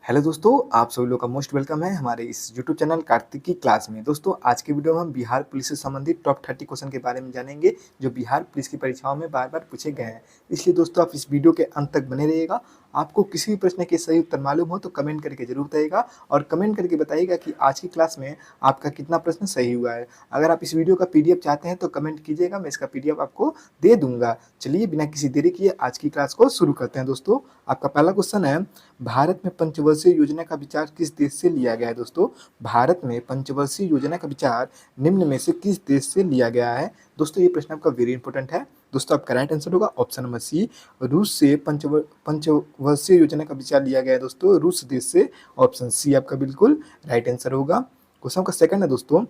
Hello दोस्तों, आप सभी लोग का मोस्ट वेलकम है हमारे इस यूट्यूब चैनल कार्तिक की क्लास में। दोस्तों, आज की वीडियो में हम बिहार पुलिस से संबंधित टॉप 30 क्वेश्चन के बारे में जानेंगे जो बिहार पुलिस की परीक्षाओं में बार-बार पूछे गए हैं। इसलिए दोस्तों आप इस वीडियो के अंत तक बने रहिएगा। आपको किसी भी प्रश्न के सही उत्तर मालूम हो तो कमेंट करके जरूर बताइएगा और कमेंट करके बताइएगा कि आज की क्लास में आपका कितना प्रश्न सही हुआ है। अगर आप इस वीडियो का पीडीएफ चाहते हैं तो कमेंट कीजिएगा, मैं इसका पीडीएफ आपको दे दूंगा। चलिए बिना किसी देरी किए आज की क्लास को शुरू करते हैं। दोस्तों, आपका पहला क्वेश्चन है, भारत में पंचवर्षीय योजना का विचार किस देश से लिया गया है? दोस्तों, भारत में पंचवर्षीय योजना का विचार निम्न में से किस देश से लिया गया है? दोस्तों, ये प्रश्न आपका वेरी इंपॉर्टेंट है। दोस्तों, आपका राइट आंसर होगा ऑप्शन नंबर सी, रूस से पंचवर्षीय योजना का विचार लिया गया है। दोस्तों, रूस देश से, ऑप्शन सी आपका बिल्कुल राइट आंसर होगा। क्वेश्चन का सेकंड है दोस्तों,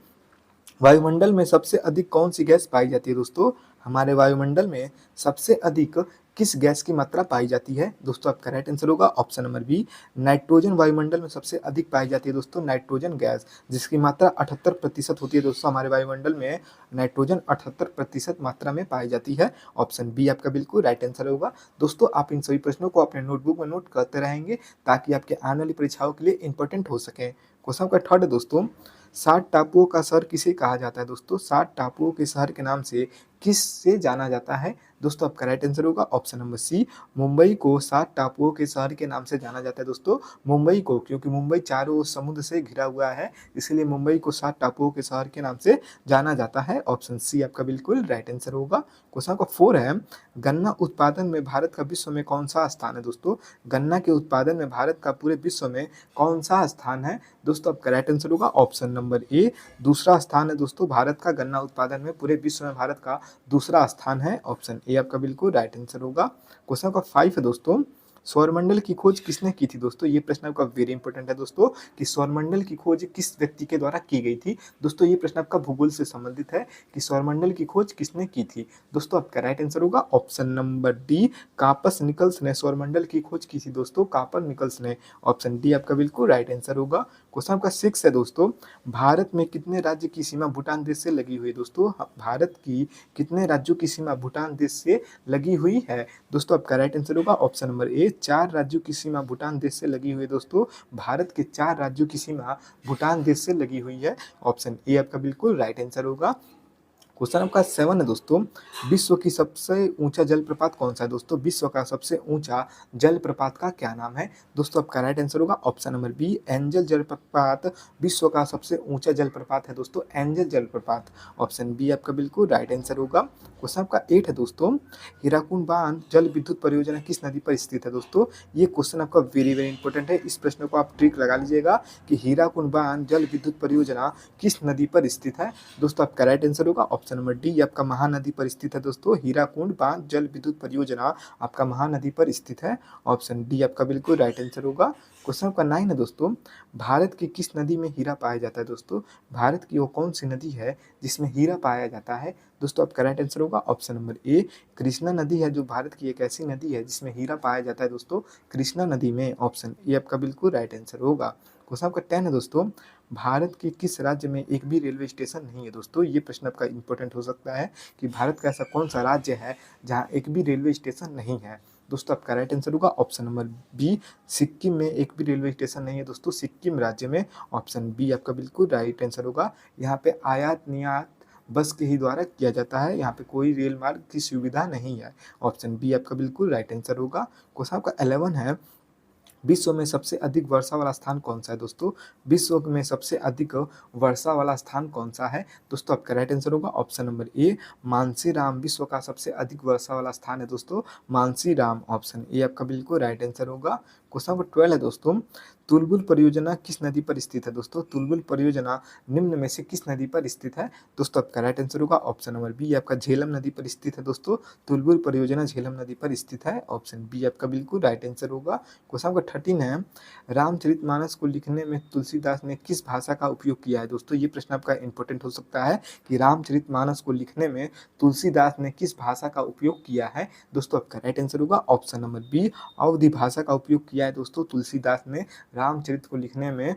वायुमंडल में सबसे अधिक कौन सी गैस पाई जाती है? दोस्तों, हमारे वायुमंडल में सबसे अधिक किस गैस की मात्रा पाई जाती है? दोस्तों, आपका राइट आंसर होगा ऑप्शन नंबर बी, नाइट्रोजन वायुमंडल में सबसे अधिक पाई जाती है। दोस्तों, नाइट्रोजन गैस जिसकी मात्रा 78% होती है। दोस्तों, हमारे वायुमंडल में नाइट्रोजन 78% मात्रा में पाई जाती है। ऑप्शन बी आपका बिल्कुल राइट आंसर होगा। दोस्तों, आप इन सभी प्रश्नों को अपने नोटबुक में नोट करते रहेंगे ताकि आपके आने वाली परीक्षाओं के लिए इंपॉर्टेंट हो सके। क्वेश्चन का थर्ड है दोस्तों, 60 टापुओं का शहर किसे कहा जाता है? दोस्तों, 60 टापुओं के शहर के नाम से किससे जाना जाता है? दोस्तों, आपका राइट आंसर होगा ऑप्शन नंबर सी, मुंबई को 60 टापुओं के शहर के नाम से जाना जाता है। दोस्तों, मुंबई को, क्योंकि मुंबई चारों ओर समुद्र से घिरा हुआ है, इसलिए मुंबई को 60 टापुओं के शहर के नाम से जाना जाता है। ऑप्शन सी आपका बिल्कुल राइट आंसर होगा। क्वेश्चन का 4 है, गन्ना उत्पादन में भारत का विश्व में कौन सा स्थान है? दोस्तों, गन्ना के उत्पादन में भारत का पूरे विश्व में कौन सा स्थान है? दोस्तों, आपका राइट आंसर होगा ऑप्शन नंबर ए, दूसरा स्थान है। दोस्तों, भारत का गन्ना उत्पादन में पूरे विश्व में भारत का दूसरा स्थान है। ऑप्शन ए आपका बिल्कुल राइट आंसर होगा। क्वेश्चन का 5 है दोस्तों, सौरमंडल की खोज किसने की थी? दोस्तों, ये प्रश्न आपका वेरी इंपॉर्टेंट है दोस्तों कि सौरमंडल की खोज किस व्यक्ति के द्वारा की गई थी? दोस्तों, ये प्रश्न आपका भूगोल से संबंधित है कि सौरमंडल की खोज किसने की थी? दोस्तों, आपका राइट आंसर होगा option number D, Copernicus ने सौरमंडल की खोज की थी। दोस्तों, कार्पस निकल्स ने। ऑप्शन डी आपका बिल्कुल राइट आंसर होगा। क्वेश्चन आपका 6 है दोस्तों, भारत में कितने राज्य की सीमा भूटान देश से लगी हुई है? दोस्तों, भारत की कितने राज्यों की सीमा भूटान देश से लगी हुई है? दोस्तों, आपका राइट आंसर होगा ऑप्शन नंबर ए, 4 राज्यों की सीमा भूटान देश से लगी हुई है। दोस्तों, भारत के 4 राज्यों की सीमा भूटान देश से लगी हुई है। ऑप्शन ए आपका बिल्कुल राइट आंसर होगा। क्वेश्चन आपका 7 है दोस्तों, विश्व की सबसे ऊंचा जलप्रपात कौन सा है? दोस्तों, विश्व का सबसे ऊंचा जलप्रपात का क्या नाम है? दोस्तों, आपका राइट आंसर होगा ऑप्शन नंबर बी, एंजल जलप्रपात विश्व का सबसे ऊंचा जलप्रपात है। दोस्तों, एंजल जलप्रपात। ऑप्शन बी आपका बिल्कुल राइट आंसर होगा। क्वेश्चन आपका 8 है दोस्तों, हीराकुंड बांध जल विद्युत परियोजना किस नदी पर स्थित है? दोस्तों, ये क्वेश्चन आपका वेरी वेरी इंपॉर्टेंट है। इस प्रश्न को आप ट्रिक लगा लीजिएगा कि हीराकुंड बांध जल विद्युत परियोजना किस नदी पर स्थित है? दोस्तों, आपका राइट आंसर होगा ऑप्शन नंबर डी, आपका महानदी पर स्थित है। दोस्तों, हीराकुंड बांध जल विद्युत परियोजना आपका महानदी पर स्थित है। ऑप्शन डी आपका बिल्कुल राइट आंसर होगा। क्वेश्चन आपका 9 है दोस्तों, भारत की किस नदी में हीरा पाया जाता है? दोस्तों, भारत की वो कौन सी नदी है जिसमें हीरा पाया जाता है? दोस्तों, आपका राइट आंसर होगा ऑप्शन नंबर ए, कृष्णा नदी है जो भारत की एक ऐसी नदी है जिसमें हीरा पाया जाता है। दोस्तों, कृष्णा नदी में। ऑप्शन ए आपका बिल्कुल राइट आंसर होगा। क्वेश्चन आपका 10 है दोस्तों, भारत के किस राज्य में एक भी रेलवे स्टेशन नहीं है? दोस्तों, ये प्रश्न आपका इंपॉर्टेंट हो सकता है कि भारत का ऐसा कौन सा राज्य है जहां एक भी रेलवे स्टेशन नहीं है? दोस्तों, आपका राइट आंसर होगा ऑप्शन नंबर बी, सिक्किम में एक भी रेलवे स्टेशन नहीं है। दोस्तों, सिक्किम राज्य में। ऑप्शन बी आपका बिल्कुल राइट आंसर होगा। यहाँ पे आयात निर्यात बस के ही द्वारा किया जाता है, यहाँ पे कोई रेल मार्ग की सुविधा नहीं है। ऑप्शन बी आपका बिल्कुल राइट आंसर होगा। क्वेश्चन आपका 11 है, विश्व में सबसे अधिक वर्षा वाला स्थान कौन सा है? दोस्तों, विश्व में सबसे अधिक वर्षा वाला स्थान कौन सा है? दोस्तों, आपका राइट आंसर होगा ऑप्शन नंबर ए, मानसीराम विश्व का सबसे अधिक वर्षा वाला स्थान है। दोस्तों, मानसीराम। ऑप्शन ए आपका बिल्कुल राइट आंसर होगा। क्वेश्चन नंबर 12 है दोस्तों, तुलबुल परियोजना किस नदी पर स्थित है? दोस्तों, तुलबुल परियोजना निम्न में से किस नदी पर स्थित है? दोस्तों, आपका राइट आंसर होगा ऑप्शन नंबर बी, आपका झेलम नदी पर स्थित है। दोस्तों, तुलबुल परियोजना झेलम नदी पर स्थित है। ऑप्शन बी आपका बिल्कुल राइट आंसर होगा। क्वेश्चन नंबर 13 है, रामचरितमानस को लिखने में तुलसीदास ने किस भाषा का उपयोग किया है? दोस्तों, ये प्रश्न आपका इंपॉर्टेंट हो सकता है कि रामचरितमानस को लिखने में तुलसीदास ने किस भाषा का उपयोग किया है? दोस्तों, आपका राइट आंसर होगा ऑप्शन नंबर बी, अवधी भाषा का उपयोग किया है। दोस्तों, तुलसीदास ने रामचरित को लिखने में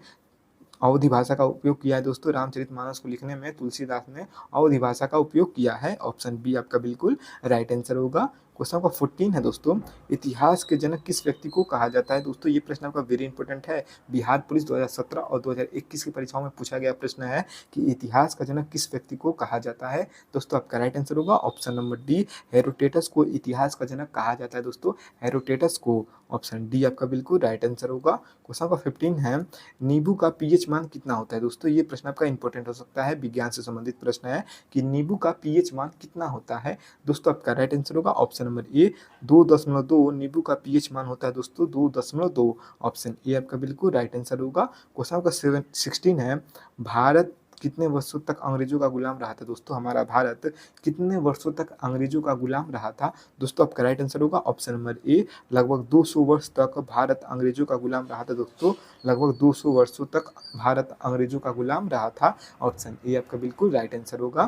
अवधी भाषा का उपयोग किया है। दोस्तों, रामचरितमानस को लिखने में तुलसीदास ने अवधी भाषा का उपयोग किया है। ऑप्शन बी आपका बिल्कुल राइट आंसर होगा। क्वेश्चन आपका 14 है दोस्तों, इतिहास के जनक किस व्यक्ति को कहा जाता है। दोस्तों ये प्रश्न आपका वेरी इंपॉर्टेंट है। बिहार पुलिस 2017 और 2021 की परीक्षाओं में पूछा गया प्रश्न है कि इतिहास का जनक किस व्यक्ति को कहा जाता है। दोस्तों आपका राइट आंसर होगा ऑप्शन नंबर डी, हेरोडेटस को इतिहास का जनक कहा जाता है। दोस्तों हेरोडेटस को, ऑप्शन डी आपका बिल्कुल राइट आंसर होगा। क्वेश्चन आपका 15 है, नींबू का पीएच मान कितना होता है। दोस्तों ये प्रश्न आपका इंपॉर्टेंट हो सकता है, विज्ञान से संबंधित प्रश्न है कि नींबू का पीएच मान कितना होता है। दोस्तों आपका राइट आंसर होगा ऑप्शन नंबर ए, 2.2 नींबू का पीएच मान होता है। दोस्तों 2.2, ऑप्शन ए आपका बिल्कुल राइट आंसर होगा। क्वेश्चन आपका 16 है, भारत कितने वर्षों तक अंग्रेजों का गुलाम रहा था। दोस्तों हमारा भारत कितने वर्षों तक अंग्रेजों का गुलाम रहा था। दोस्तों आपका राइट आंसर होगा ऑप्शन नंबर ए, लगभग 200 वर्ष तक भारत अंग्रेजों का गुलाम रहा था। दोस्तों लगभग 200 वर्षों तक भारत अंग्रेजों का गुलाम रहा था। ऑप्शन ए आपका बिल्कुल राइट आंसर होगा।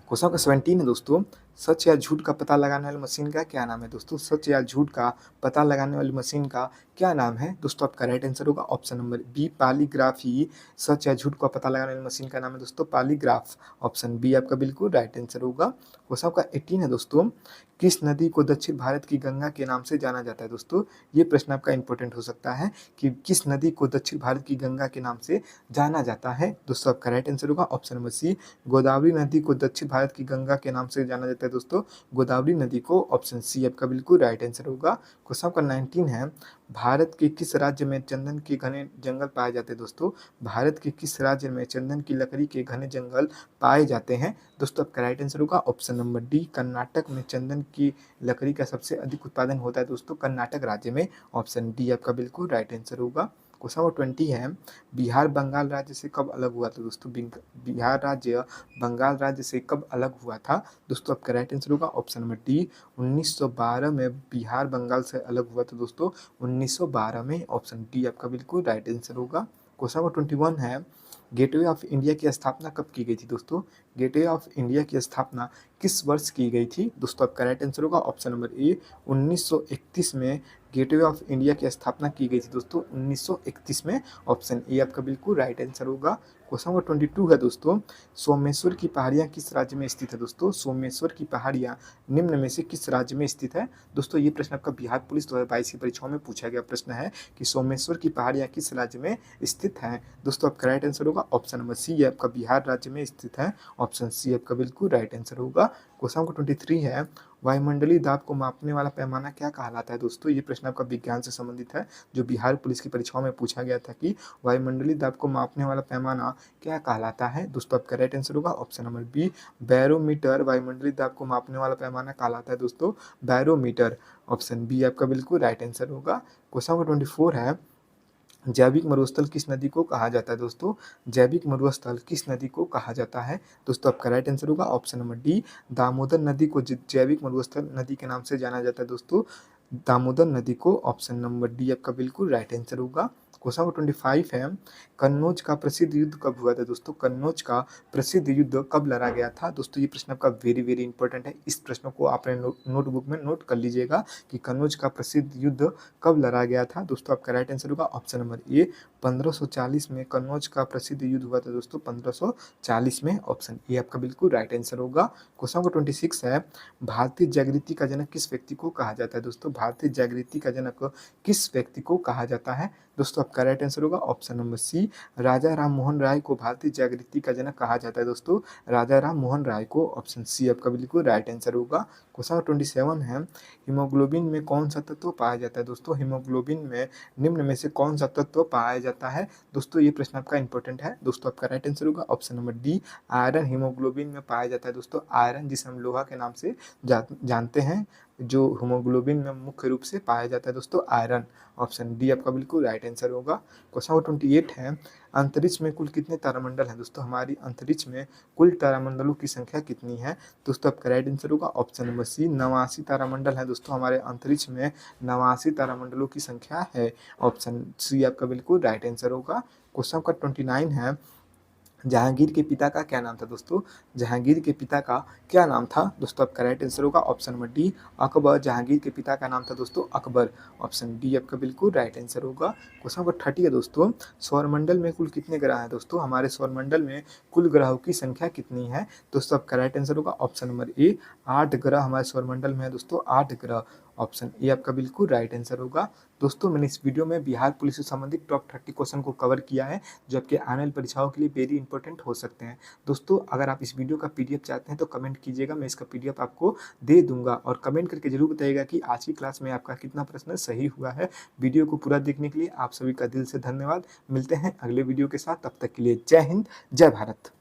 क्वेश्चन का 17 है दोस्तों, सच या झूठ का पता लगाने वाली मशीन का क्या नाम है। दोस्तों सच या झूठ का पता लगाने वाली मशीन का क्या नाम है। दोस्तों आपका राइट आंसर होगा ऑप्शन नंबर बी, पॉलीग्राफ ही सच या झूठ का पता लगाने वाली मशीन का नाम है। दोस्तों पॉलीग्राफ, ऑप्शन बी आपका बिल्कुल राइट आंसर होगा। क्वेश्चन आपका 18 है दोस्तों, किस नदी को दक्षिण भारत की गंगा के नाम से जाना जाता है। दोस्तों ये प्रश्न आपका इंपॉर्टेंट हो सकता है कि किस नदी को दक्षिण भारत की गंगा के नाम से जाना जाता है। दोस्तों आपका राइट आंसर होगा ऑप्शन नंबर सी, गोदावरी नदी को दक्षिण भारत की गंगा के नाम से जाना जाता है। दोस्तों गोदावरी नदी को, ऑप्शन सी आपका बिल्कुल राइट आंसर होगा। क्वेश्चन आपका 19 है, भारत के किस राज्य में चंदन के घने जंगल पाए जाते हैं। दोस्तों भारत के किस राज्य में चंदन की लकड़ी के घने जंगल पाए जाते हैं। दोस्तों आपका राइट आंसर होगा ऑप्शन नंबर डी, कर्नाटक में चंदन की लकड़ी का सबसे अधिक उत्पादन होता है। दोस्तों कर्नाटक राज्य में, ऑप्शन डी आपका बिल्कुल राइट आंसर होगा। क्वेश्चन नंबर 20 है, बिहार बंगाल राज्य से कब अलग हुआ था। दोस्तों बिहार राज्य बंगाल राज्य से कब अलग हुआ था। दोस्तों आपका राइट आंसर होगा ऑप्शन नंबर डी, 1912 में बिहार बंगाल से अलग हुआ था। दोस्तों 1912 में, ऑप्शन डी आपका बिल्कुल राइट आंसर होगा। क्वेश्चन नंबर 21 है, गेटवे ऑफ इंडिया की स्थापना कब की गई थी। दोस्तों गेटवे ऑफ इंडिया की स्थापना किस वर्ष की गई थी। दोस्तों आपका राइट आंसर होगा ऑप्शन नंबर ए, 1931 में गेटवे ऑफ इंडिया की स्थापना की गई थी। दोस्तों 1931 में, ऑप्शन ए आपका बिल्कुल राइट आंसर होगा। क्वेश्चन नंबर 22 है दोस्तों, सोमेश्वर की पहाड़ियाँ किस राज्य में स्थित है। दोस्तों सोमेश्वर की पहाड़ियाँ निम्न में से किस राज्य में स्थित है। दोस्तों ये प्रश्न आपका बिहार पुलिस 2022 की परीक्षाओं में पूछा गया प्रश्न है कि सोमेश्वर की पहाड़ियाँ किस राज्य में स्थित हैं। दोस्तों आपका राइट आंसर होगा ऑप्शन नंबर सी, आपका बिहार राज्य में स्थित है। ऑप्शन सी आपका बिल्कुल राइट आंसर होगा। क्वेश्चन नंबर 23 है, वायुमंडलीय दाब को मापने वाला पैमाना क्या कहलाता है। दोस्तों ये प्रश्न आपका विज्ञान से संबंधित है, जो बिहार पुलिस की परीक्षाओं में पूछा गया था कि वायुमंडलीय दाब को मापने वाला पैमाना क्या कहलाता है। दोस्तों आपका राइट आंसर होगा ऑप्शन नंबर बी, बैरोमीटर वायुमंडलीय दाब को मापने वाला पैमाना कहलाता है। दोस्तों बैरोमीटर, ऑप्शन बी आपका बिल्कुल राइट आंसर होगा। क्वेश्चन नंबर 24 है, जैविक मरुस्थल किस नदी को कहा जाता है। दोस्तों जैविक मरुस्थल किस नदी को कहा जाता है। दोस्तों आपका राइट आंसर होगा ऑप्शन नंबर डी, दामोदर नदी को जैविक मरुस्थल नदी के नाम से जाना जाता है। दोस्तों दामोदर नदी को, ऑप्शन नंबर डी आपका बिल्कुल राइट आंसर होगा। क्वेश्चन नंबर 25 है, कन्नौज का प्रसिद्ध युद्ध कब हुआ था। दोस्तों कन्नौज का प्रसिद्ध युद्ध कब लड़ा गया था। दोस्तों ये प्रश्न आपका वेरी वेरी इंपॉर्टेंट है, इस प्रश्न को आपने नोटबुक में नोट कर लीजिएगा कि कन्नौज का प्रसिद्ध युद्ध कब लड़ा गया था। दोस्तों आपका राइट आंसर होगा ऑप्शन नंबर ए, 1540 में कन्नौज का प्रसिद्ध युद्ध हुआ था। दोस्तों 1540 में, ऑप्शन ए आपका बिल्कुल राइट आंसर होगा। क्वेश्चन नंबर 26 है, भारतीय जागृति का जनक किस व्यक्ति को कहा जाता है। दोस्तों भारतीय जागृति का जनक किस व्यक्ति को कहा जाता है। दोस्तों आपका राइट आंसर होगा ऑप्शन नंबर सी, राजा राम मोहन राय को भारतीय जागृति का जनक कहा जाता है। दोस्तों राजा राम मोहन राय को, ऑप्शन सी आपका बिल्कुल राइट आंसर होगा। क्वेश्चन नंबर 27 है, हीमोग्लोबिन में कौन सा तत्व पाया जाता है। दोस्तों हीमोग्लोबिन में निम्न में से कौन सा तत्व पाया जाता है। दोस्तों ये प्रश्न आपका इंपॉर्टेंट है। दोस्तों आपका राइट आंसर होगा option number D, iron haemoglobin में पाया जाता है। दोस्तों आयरन जिसे हम लोहा के नाम से जानते हैं, जो हीमोग्लोबिन में मुख्य रूप से पाया जाता है। दोस्तों आयरन, ऑप्शन डी आपका बिल्कुल राइट आंसर होगा। क्वेश्चन नंबर 28 है, अंतरिक्ष में कुल कितने तारामंडल हैं। दोस्तों हमारी अंतरिक्ष में कुल तारामंडलों की संख्या कितनी है। दोस्तों आपका राइट आंसर होगा ऑप्शन नंबर सी, 89 तारामंडल है। दोस्तों हमारे अंतरिक्ष में 89 तारामंडलों की संख्या है। ऑप्शन सी आपका बिल्कुल राइट आंसर होगा। क्वेश्चन का 29 है, जहांगीर के पिता का क्या नाम था दोस्तों? जहांगीर के पिता का क्या नाम था दोस्तों? आपका राइट आंसर होगा option number D Akbar. Jahangir के पिता का नाम था दोस्तों अकबर। ऑप्शन डी आपका बिल्कुल राइट आंसर होगा। क्वेश्चन नंबर 30 है दोस्तों, सौरमंडल में कुल कितने ग्रह हैं दोस्तों? हमारे सौरमंडल में कुल ग्रहों की संख्या कितनी है दोस्तों? आपका राइट आंसर होगा ऑप्शन नंबर ए 8 ग्रह हमारे सौरमंडल में है दोस्तों, 8 ग्रह। ऑप्शन ए आपका बिल्कुल राइट आंसर होगा। दोस्तों मैंने इस वीडियो में बिहार पुलिस से संबंधित टॉप 30 क्वेश्चन को कवर किया है जो आपके आने वाली परीक्षाओं के लिए वेरी इंपॉर्टेंट हो सकते हैं। दोस्तों अगर आप इस वीडियो का पीडीएफ चाहते हैं तो कमेंट कीजिएगा, मैं इसका पीडीएफ आपको दे दूंगा। और कमेंट करके जरूर बताइएगा कि आज की क्लास में आपका कितना प्रश्न सही हुआ है। वीडियो को पूरा देखने के लिए आप सभी का दिल से धन्यवाद। मिलते हैं अगले वीडियो के साथ, तब तक के लिए जय हिंद, जय भारत।